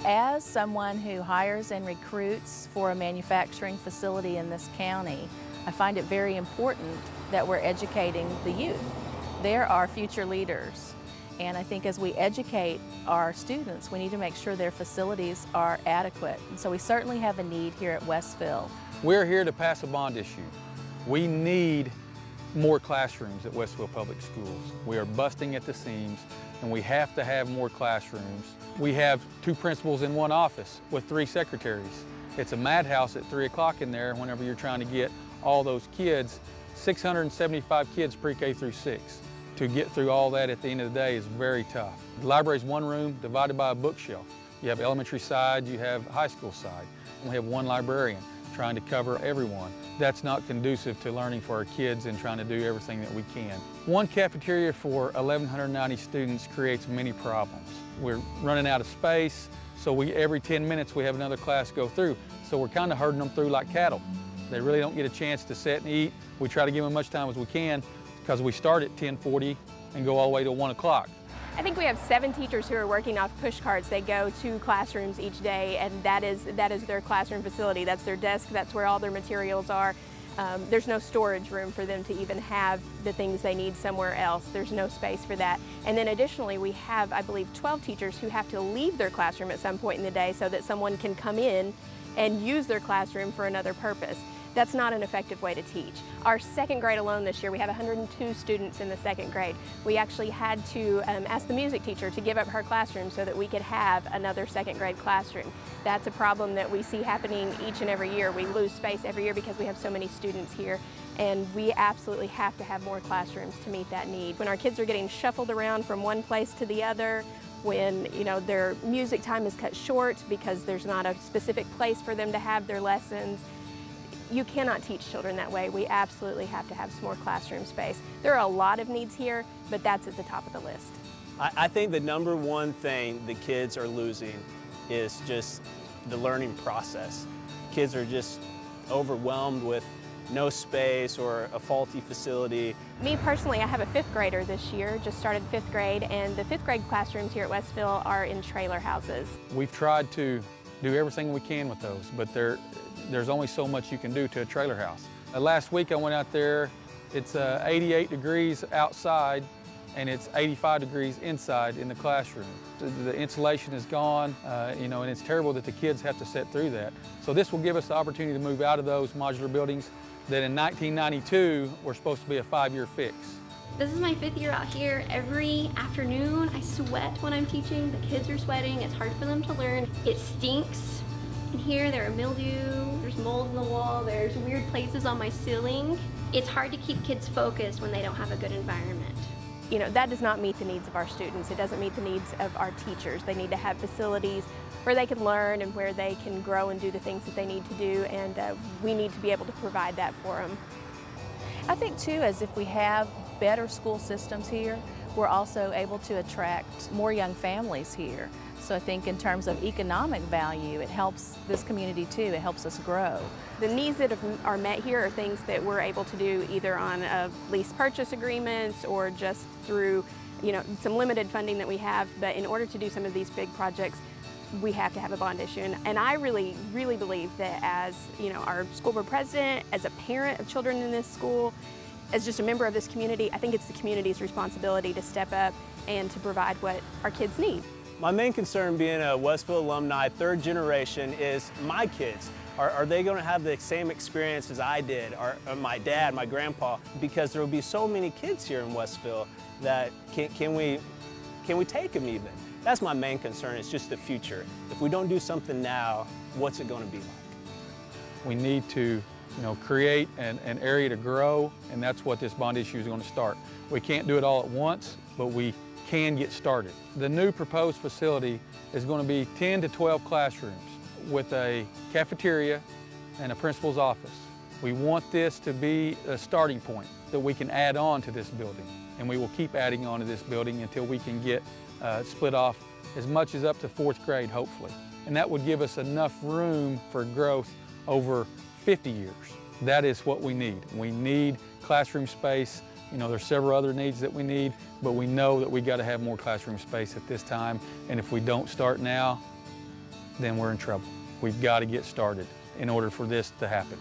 As someone who hires and recruits for a manufacturing facility in this county, I find it very important that we're educating the youth. They're our future leaders, and I think as we educate our students, we need to make sure their facilities are adequate. And so we certainly have a need here at Westville. We're here to pass a bond issue. We need more classrooms at Westville Public Schools. We are busting at the seams, and we have to have more classrooms. We have 2 principals in 1 office with 3 secretaries. It's a madhouse at 3 o'clock in there whenever you're trying to get all those kids, 675 kids pre-K through 6. To get through all that at the end of the day is very tough. The library is 1 room divided by a bookshelf. You have elementary side, you have high school side. And we have 1 librarian trying to cover everyone. That's not conducive to learning for our kids and trying to do everything that we can. 1 cafeteria for 1,190 students creates many problems. We're running out of space, so every 10 minutes we have another class go through. So we're kind of herding them through like cattle. They really don't get a chance to sit and eat. We try to give them as much time as we can because we start at 10:40 and go all the way to 1 o'clock. I think we have 7 teachers who are working off push carts. They go to classrooms each day, and that is their classroom facility. That's their desk, that's where all their materials are. There's no storage room for them to even have the things they need somewhere else. There's no space for that. And then additionally, we have, I believe, 12 teachers who have to leave their classroom at some point in the day so that someone can come in and use their classroom for another purpose. That's not an effective way to teach. Our 2nd grade alone this year, we have 102 students in the 2nd grade. We actually had to ask the music teacher to give up her classroom so that we could have another 2nd grade classroom. That's a problem that we see happening each and every year. We lose space every year because we have so many students here, and we absolutely have to have more classrooms to meet that need. When our kids are getting shuffled around from one place to the other, when their music time is cut short because there's not a specific place for them to have their lessons, you cannot teach children that way. We absolutely have to have some more classroom space. There are a lot of needs here, but that's at the top of the list. I think the #1 thing the kids are losing is just the learning process. Kids are just overwhelmed with no space or a faulty facility. Me personally, I have a 5th grader this year, just started 5th grade, and the 5th grade classrooms here at Westville are in trailer houses. We've tried to do everything we can with those, but there's only so much you can do to a trailer house. Last week I went out there, it's 88 degrees outside and it's 85 degrees inside in the classroom. The insulation is gone, and it's terrible that the kids have to sit through that. So this will give us the opportunity to move out of those modular buildings that in 1992 were supposed to be a 5-year fix. This is my 5th year out here. Every afternoon I sweat when I'm teaching. The kids are sweating. It's hard for them to learn. It stinks. In here there are mildew, there's mold in the wall, there's weird places on my ceiling. It's hard to keep kids focused when they don't have a good environment. That does not meet the needs of our students. It doesn't meet the needs of our teachers. They need to have facilities where they can learn and where they can grow and do the things that they need to do, and we need to be able to provide that for them. I think too, as if we have better school systems here, we're also able to attract more young families here. So I think in terms of economic value, it helps this community too. It helps us grow. The needs that are met here are things that we're able to do either on lease purchase agreements or just through some limited funding that we have. But in order to do some of these big projects, we have to have a bond issue. And I really, really believe that as our school board president, as a parent of children in this school, as just a member of this community, I think it's the community's responsibility to step up and to provide what our kids need. My main concern being a Westville alumni, 3rd generation, is my kids. Are they going to have the same experience as I did, or my dad, my grandpa? Because there will be so many kids here in Westville that can we take them even? That's my main concern, it's just the future. If we don't do something now, what's it going to be like? We need to create an area to grow, and that's what this bond issue is going to start. We can't do it all at once, but we can get started. The new proposed facility is going to be 10 to 12 classrooms with a cafeteria and a principal's office. We want this to be a starting point that we can add on to this building, and we will keep adding on to this building until we can get split off as much as up to 4th grade, hopefully. And that would give us enough room for growth over 50 years. That is what we need. We need classroom space. There's several other needs that we need, but we know that we got to have more classroom space at this time. And if we don't start now, then we're in trouble. We've got to get started in order for this to happen.